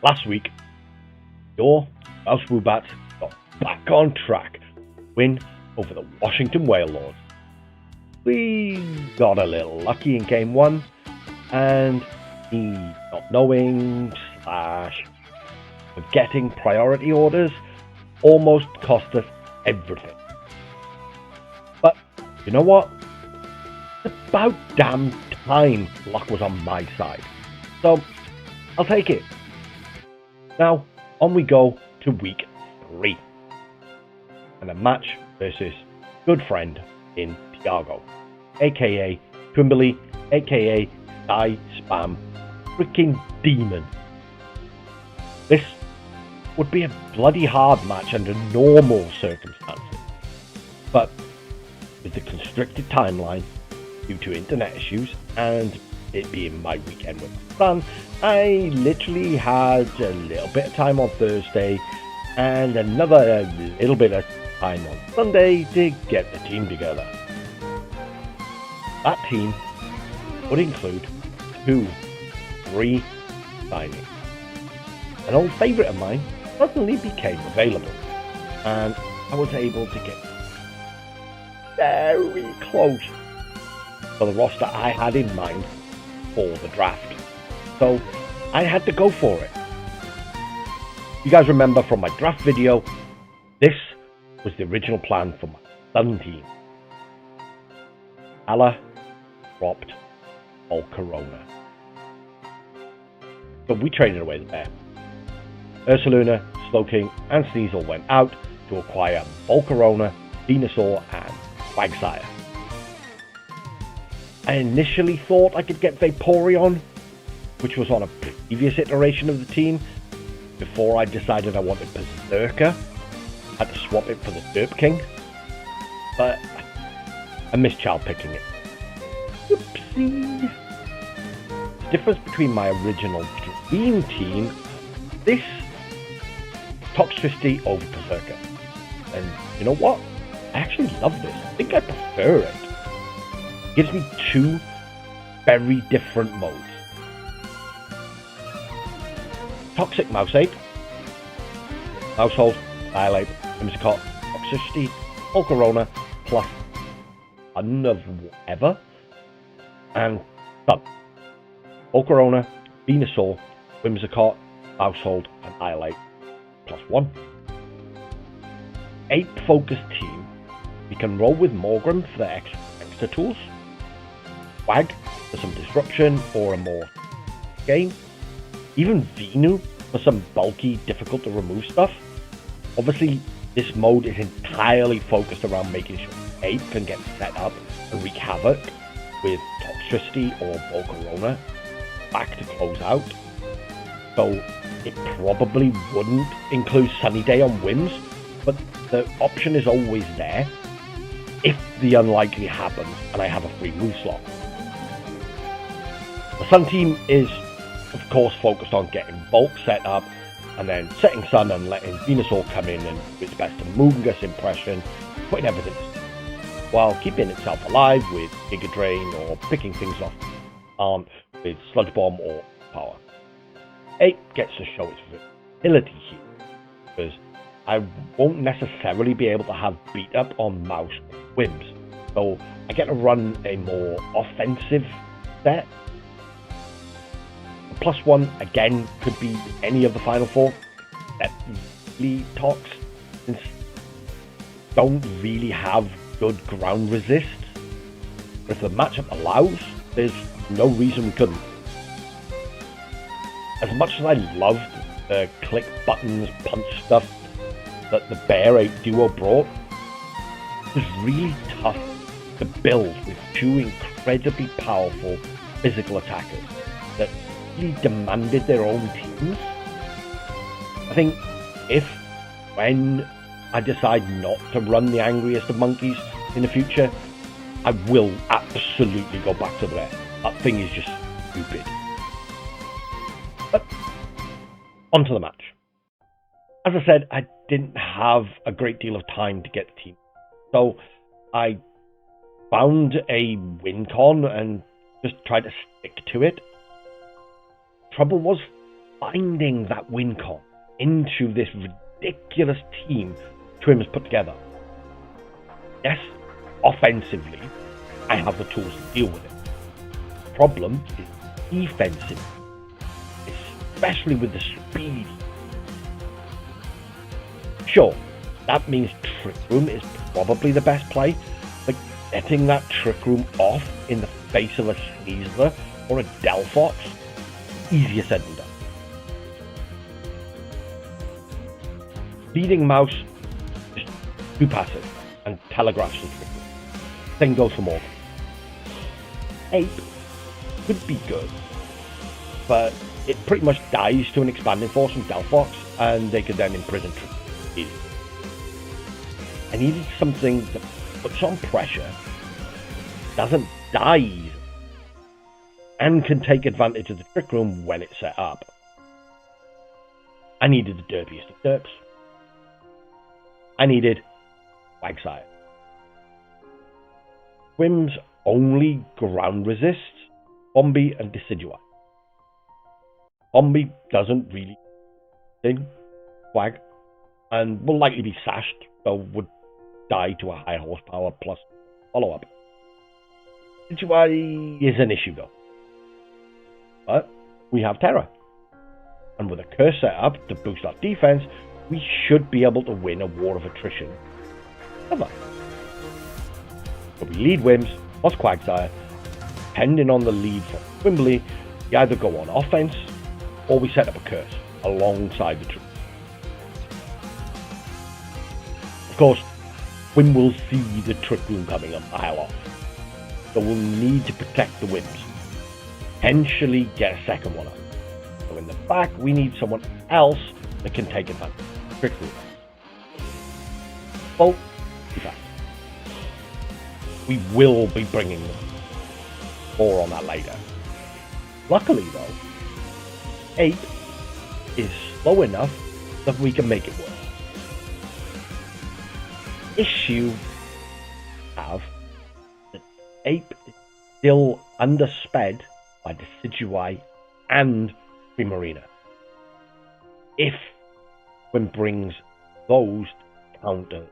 Last week, your Welsh Woobats got back on track, win over the Washington Whale Lords. We got a little lucky in game 1, and the not knowing / forgetting priority orders almost cost us everything. But you know what? It's about damn time luck was on my side. So I'll take it. Now on we go to week 3. And a match versus good friend in Tiago, aka Twimberly, aka Die Spam freaking Demon. This would be a bloody hard match under normal circumstances, but with the constricted timeline due to internet issues and it being my weekend with my son, I literally had a little bit of time on Thursday and another little bit of time on Sunday to get the team together. That team would include 2-3 signings. An old favourite of mine suddenly became available, and I was able to get very close to the roster I had in mind for the draft. So I had to go for it. You guys remember from my draft video, this was the original plan for my son team. Allah dropped Volcarona. So we traded away the bear. Ursaluna, Slowking, and Sneasel went out to acquire Volcarona, Venusaur, and Quagsire. I initially thought I could get Vaporeon, which was on a previous iteration of the team, before I decided I wanted Berserker. I had to swap it for the Derp King, but I missed child picking it. Oopsie. The difference between my original dream team, this Toxtricity over Berserker. And you know what? I actually love this. I think I prefer it. It gives me 2 very different modes. Toxic Mouseape, Mousehold, Dialite, Whimsicott, Toxicity, Volcarona, plus Fun of whatever, and Thump. Volcarona, Venusaur, Whimsicott, Mousehold, and Dialite, plus 1. 8 focused team. We can roll with Morgrem for the extra tools, Wag for some disruption or a more game, even Venu for some bulky, difficult to remove stuff. Obviously, this mode is entirely focused around making sure 8 can get set up and wreak havoc with Toxtricity or Volcarona back to close out. So it probably wouldn't include Sunny Day on Whims, but the option is always there if the unlikely happens and I have a free move slot. The Sun team is of course focused on getting Bulk set up and then setting Sun and letting Venusaur come in and do its best to Moongus impression, putting everything while keeping itself alive with Giga Drain or picking things off with Sludge Bomb or Power. 8 gets to show its versatility here, because I won't necessarily be able to have beat up on Mouse or Whims, so I get to run a more offensive set. The +1 again could be any of the final 4, except Tox, since don't really have good ground resist. But if the matchup allows, there's no reason we couldn't. As much as I loved the click buttons, punch stuff that the Bear 8 duo brought, it was really tough to build with 2 incredibly powerful physical attackers that really demanded their own teams. I think when I decide not to run the Angriest of Monkeys in the future, I will absolutely go back to that. That thing is just stupid. But on to the match. As I said, I didn't have a great deal of time to get the team, so I found a win con and just tried to stick to it. Trouble was, binding that win con into this ridiculous team Twim has put together. Yes, offensively, I have the tools to deal with it. The problem is defensively, especially with the speed. Sure, that means Trick Room is probably the best play, but getting that Trick Room off in the face of a Sneasler or a Delphox, easier said than done. Leading Mouse is too passive and telegraphs the Trick Room. Same goes for Morgan. Ape could be good, but it pretty much dies to an expanding force from Delphox, and they could then imprison Trick Room. I needed something that puts on pressure, doesn't die, and can take advantage of the Trick Room when it's set up. I needed the derpiest of derps. I needed Quagsire. Twim's only ground resists Bombi and Decidueye. Bombi doesn't really sting Quag, and will likely be sashed, so would die to a high horsepower plus follow-up. Decidueye is an issue though. But we have Terra. And with a curse set up to boost our defense, we should be able to win a war of attrition. Ever. So we lead Wims plus Quagsire. Depending on the lead from Twimberly, we either go on offense or we set up a curse alongside the troops. Of course, Wim will see the Trick Room coming a mile off, so we'll need to protect the Wims. Potentially get a second one up. So in the back, we need someone else that can take advantage of the Trick Room. Well, in fact, we will be bringing them. More on that later. Luckily though, Ape is slow enough that we can make it work. Issue have that Ape is still undersped by Decidueye and Primarina. If one brings those to counter,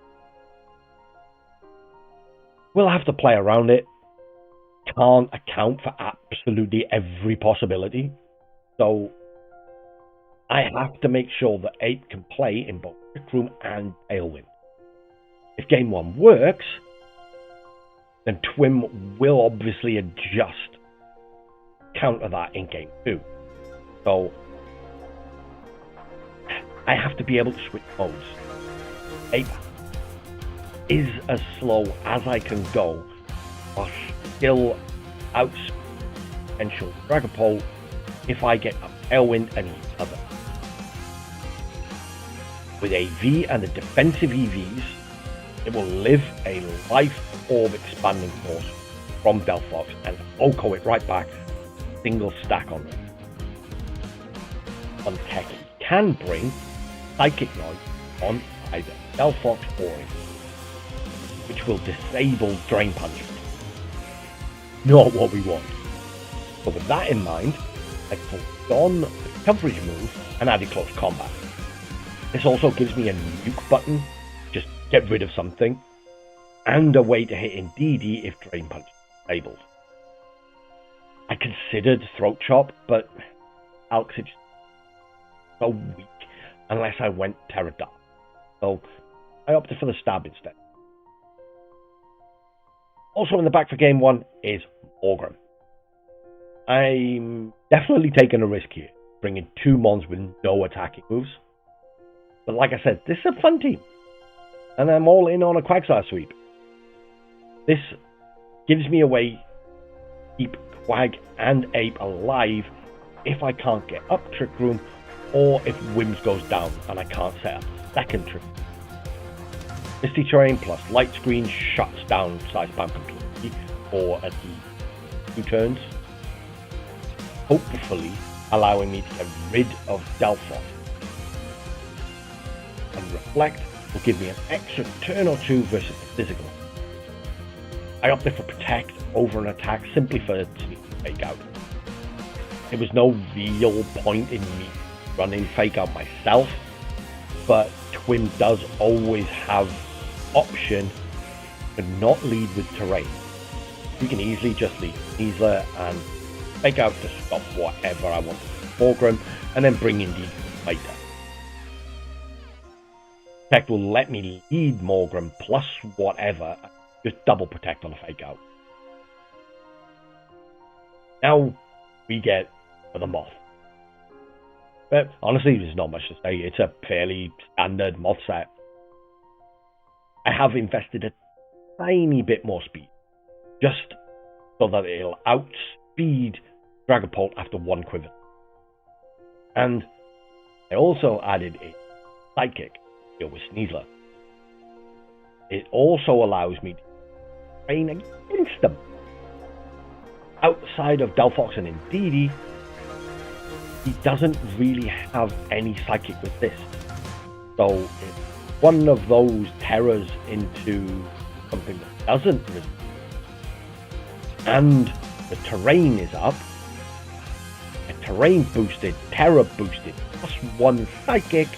we'll have to play around it. Can't account for absolutely every possibility, so I have to make sure that Ape can play in both Trick Room and Tailwind. If game 1 works, then Twim will obviously adjust, counter that in game 2. So I have to be able to switch modes. Ape is as slow as I can go, but still outspeed potential Dragapult if I get a Tailwind and each other. With AV and the defensive EVs, it will live a life orb expanding force from Delphox and OHKO it right back, single stack on them. On tech, it can bring Psychic Noise on either Delphox or it, which will disable Drain Punch. Not what we want. But with that in mind, I put on the coverage move and added close combat. This also gives me a nuke button, just get rid of something, and a way to hit in DD if Drain Punch is disabled. I considered Throat Chop, but Alex is so weak unless I went Terra Dark. So I opted for the Stab instead. Also in the back for game 1 is Morgan. I'm definitely taking a risk here, bringing 2 mons with no attacking moves. But like I said, this is a fun team, and I'm all in on a Quagsire sweep. This gives me a way to keep Quag and Ape alive if I can't get up Trick Room, or if Wims goes down and I can't set up second Trick Room. Misty Terrain plus Light Screen shuts down Side Spam completely for at least 2 turns, hopefully allowing me to get rid of Delphox. And Reflect will give me an extra turn or 2 versus the physical. I opted for Protect over an attack simply for sneak fake out. There was no real point in me running fake out myself, but Twim does always have option to not lead with terrain. You can easily just lead Sneasler and fake out to stop whatever I want to foreground, and then bring in the later. Protect will let me lead Morgram plus whatever, just double protect on a fake out. Now we get for the Moth. But honestly, there's not much to say. It's a fairly standard Moth set. I have invested a tiny bit more speed, just so that it'll outspeed Dragapult after one quiver. And I also added a sidekick here with Sneasler. It also allows me to train against them. Outside of Delphox and Indeedee, he doesn't really have any psychic with this. So if one of those terrors into something that doesn't resist, and the terrain is up, a terrain boosted, terror boosted, plus one psychic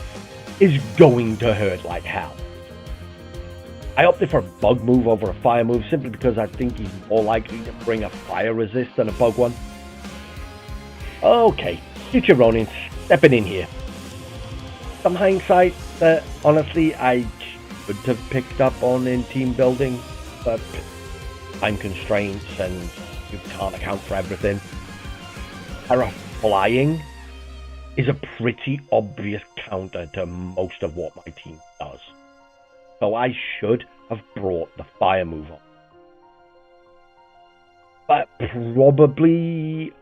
is going to hurt like hell. I opted for a bug move over a fire move simply because I think he's more likely to bring a fire resist than a bug one. Okay, future Ronin stepping in here. Some hindsight that honestly I should have picked up on in team building, but time constraints and you can't account for everything. Terra flying is a pretty obvious counter to most of what my team does. So I should have brought the fire move on. But probably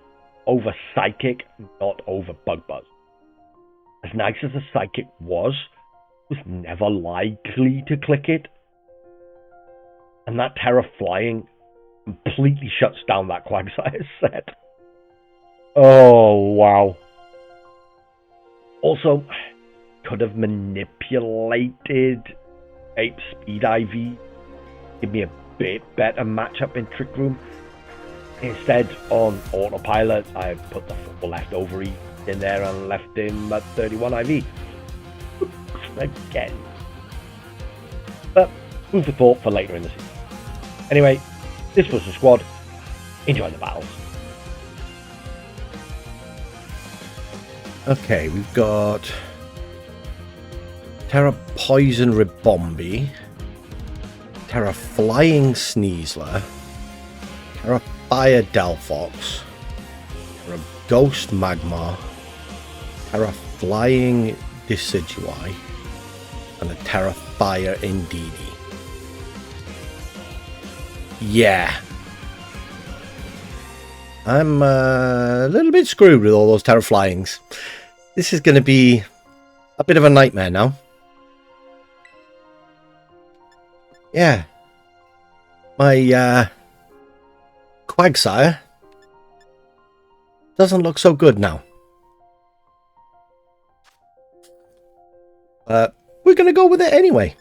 over Psychic, not over Bug Buzz. As nice as the Psychic was never likely to click it. And that Terra flying completely shuts down that Quagsire set. Oh, wow. Also, could have manipulated Ape Speed IV, give me a bit better matchup in Trick Room. Instead, on autopilot, I put the 4 leftover E in there and left him at 31 IV. Again. But food for thought for later in the season. Anyway, this was the squad. Enjoy the battles. Okay, we've got Terra Poison Ribombi, Terra Flying Sneasler, Terra Fire Delphox, Terra Ghost Magmar, Terra Flying Decidueye, and a Terra Fire Indeedee. Yeah. I'm a little bit screwed with all those Terra Flyings. This is going to be a bit of a nightmare now. Yeah. My Quagsire doesn't look so good now. But we're going to go with it anyway.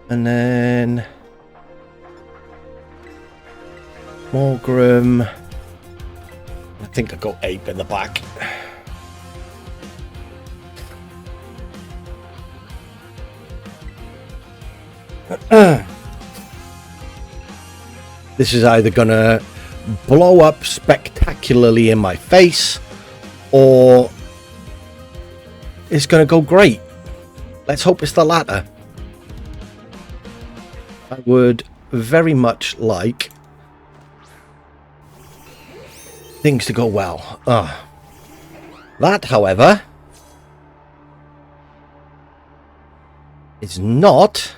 And then Morgram. I think I got Ape in the back. This is either gonna blow up spectacularly in my face, or it's gonna go great. Let's hope it's the latter. I would very much like things to go well. That, however, is not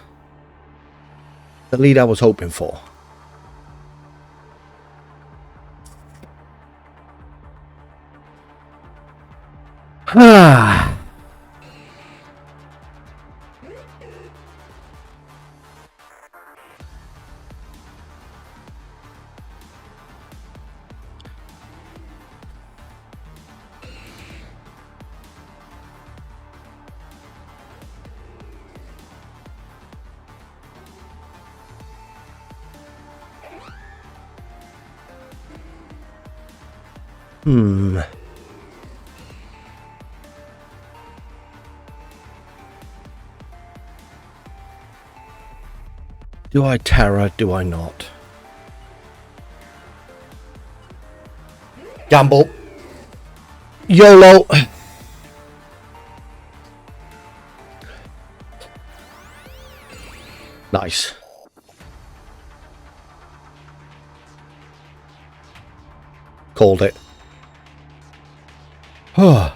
the lead I was hoping for. Hmm. Do I Terra? Do I not? Gamble. YOLO. Nice. Called it. Oh.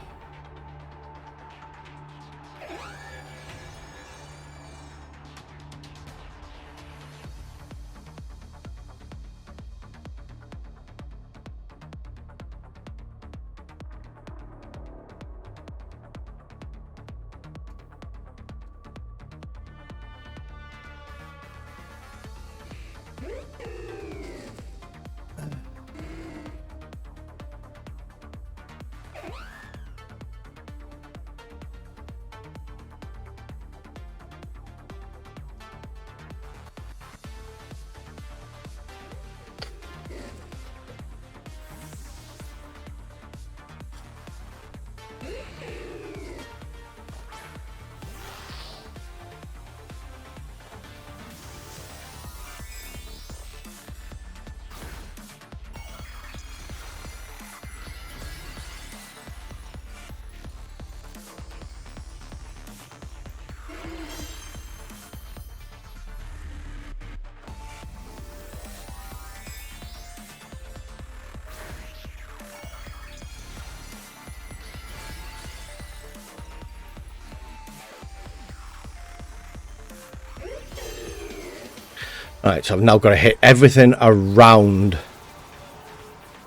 Alright, so I've now got to hit everything around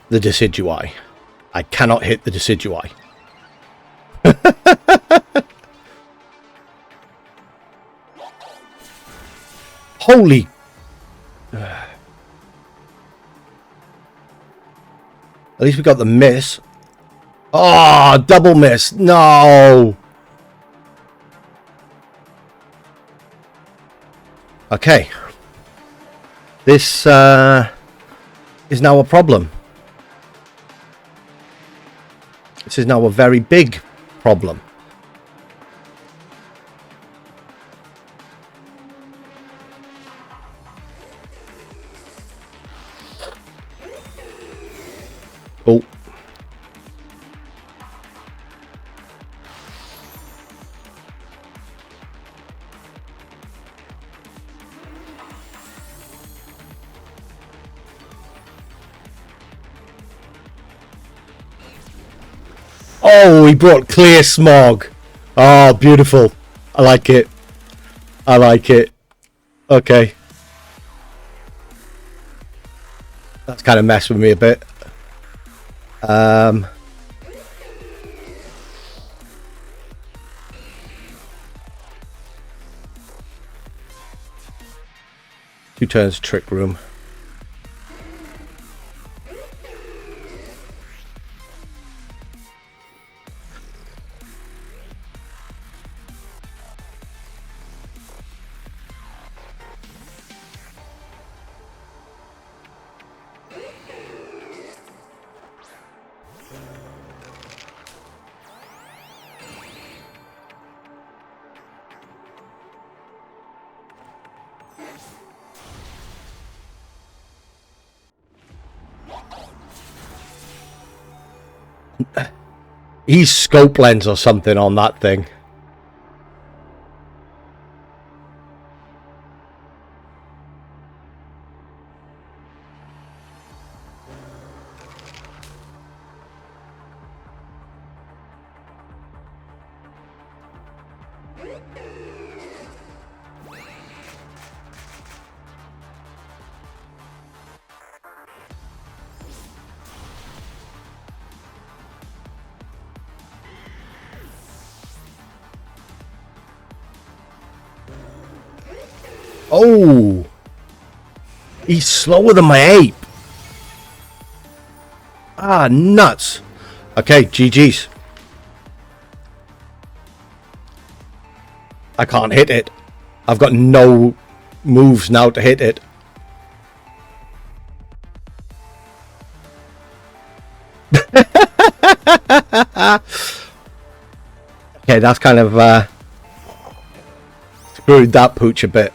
the decidui. I cannot hit the decidui. Holy... At least we got the miss. Oh, double miss. No. Okay. This is now a problem. This is now a very big problem. Oh. Oh, he brought clear smog. Oh, beautiful. I like it. I like it. Okay. That's kind of messed with me a bit. Two turns trick room. He's scope lens or something on that thing. Oh, he's slower than my ape. Ah, nuts. Okay, GG's. I can't hit it. I've got no moves now to hit it. Okay, that's kind of screwed that pooch a bit.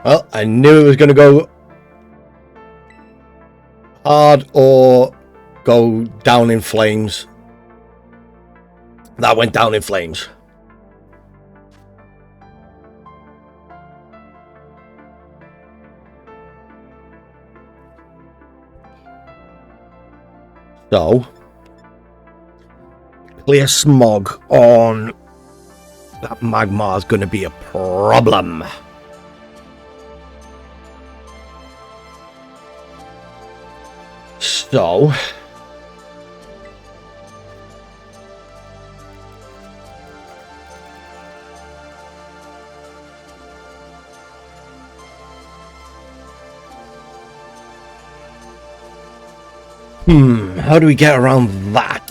Well, I knew it was going to go hard or go down in flames. That went down in flames. So, clear smog on that magma is going to be a problem. So, how do we get around that?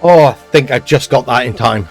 Oh, I think I just got that in time.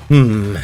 Hmm.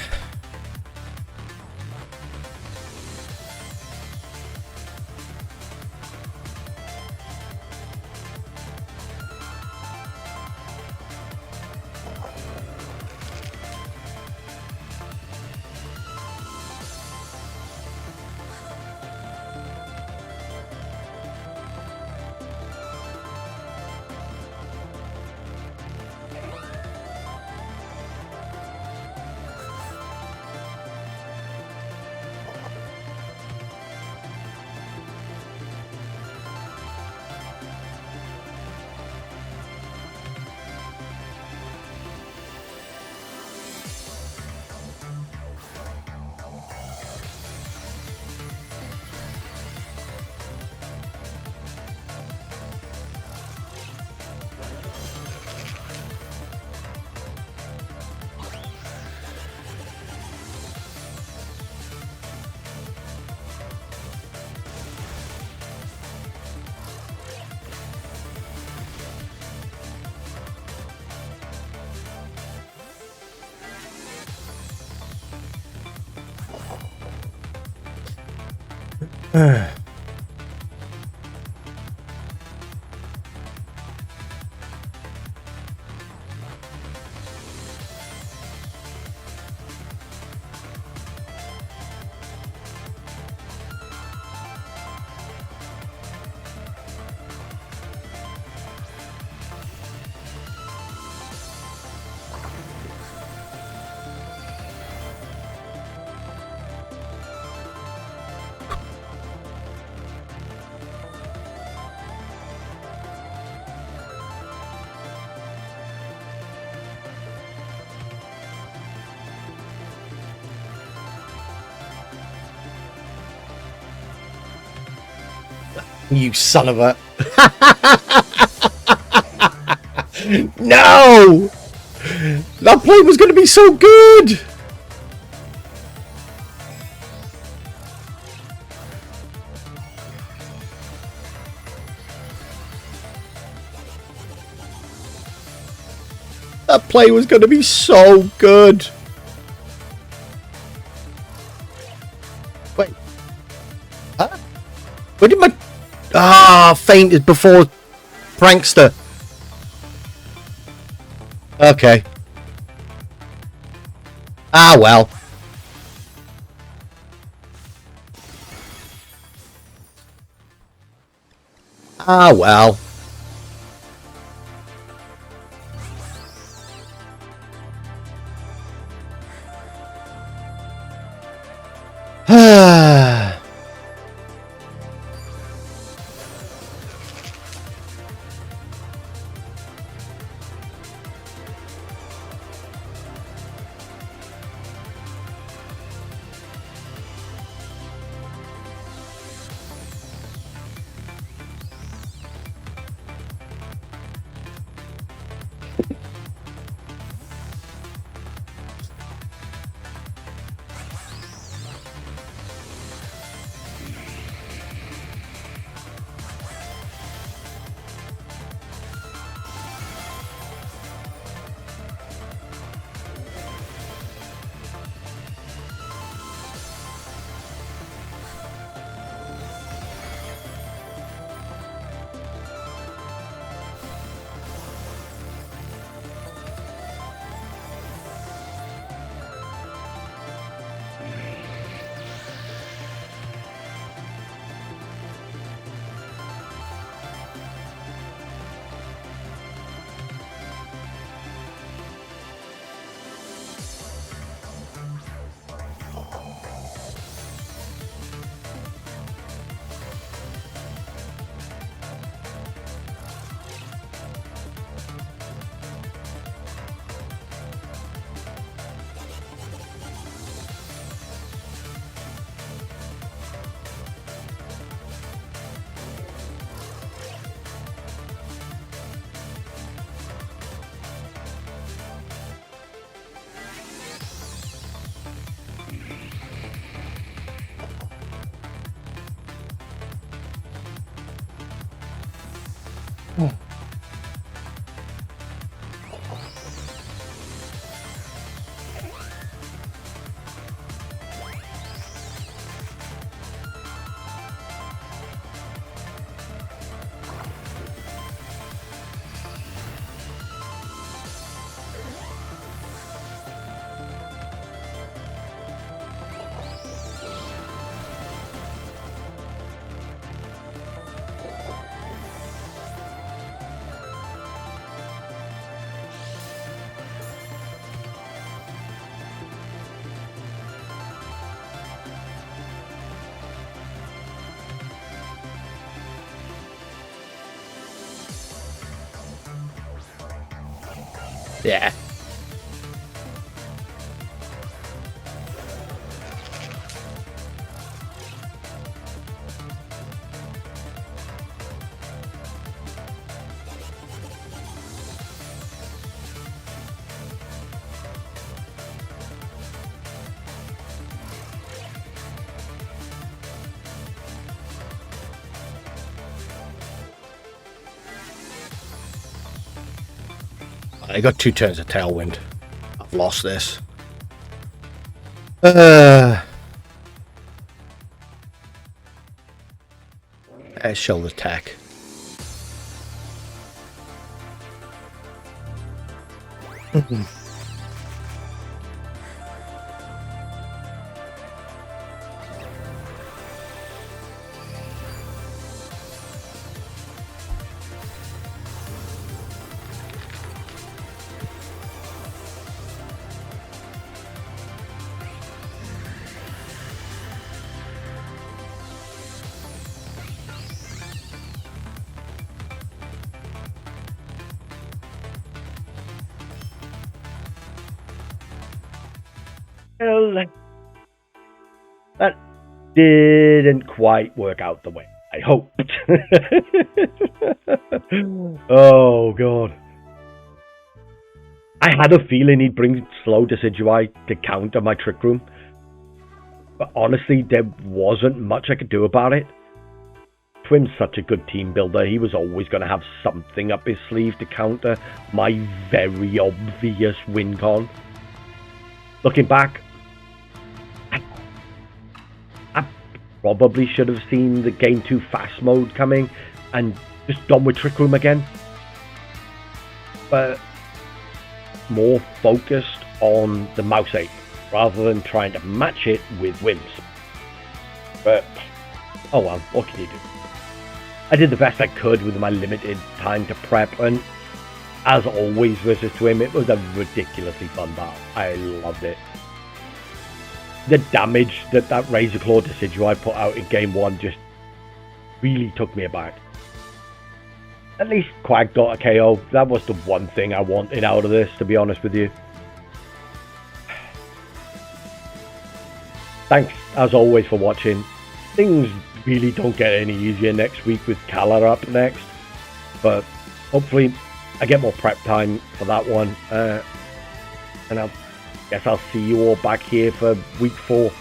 You son of a... No! That play was going to be so good! That play was going to be so good! Wait. Huh? Where did my... Ah, fainted before Prankster. Okay. Ah, well. Ah, well. Yeah. I got 2 turns of tailwind. I've lost this. Shoulder attack. Well, that didn't quite work out the way I hoped. Oh, God. I had a feeling he'd bring slow Decidui to counter my Trick Room. But honestly, there wasn't much I could do about it. Twim's such a good team builder. He was always going to have something up his sleeve to counter my very obvious win con. Looking back, I probably should have seen the game 2 fast mode coming and just done with Trick Room again. But more focused on the mouse 8 rather than trying to match it with wins. But, oh well, what can you do? I did the best I could with my limited time to prep, and as always versus Twim, it was a ridiculously fun battle. I loved it. The damage that Razor Claw Decidui put out in game 1 just really took me aback. At least Quag got a KO. That was the one thing I wanted out of this, to be honest with you. Thanks, as always, for watching. Things really don't get any easier next week with Kala up next. But hopefully I get more prep time for that one. And I guess I'll see you all back here for week 4.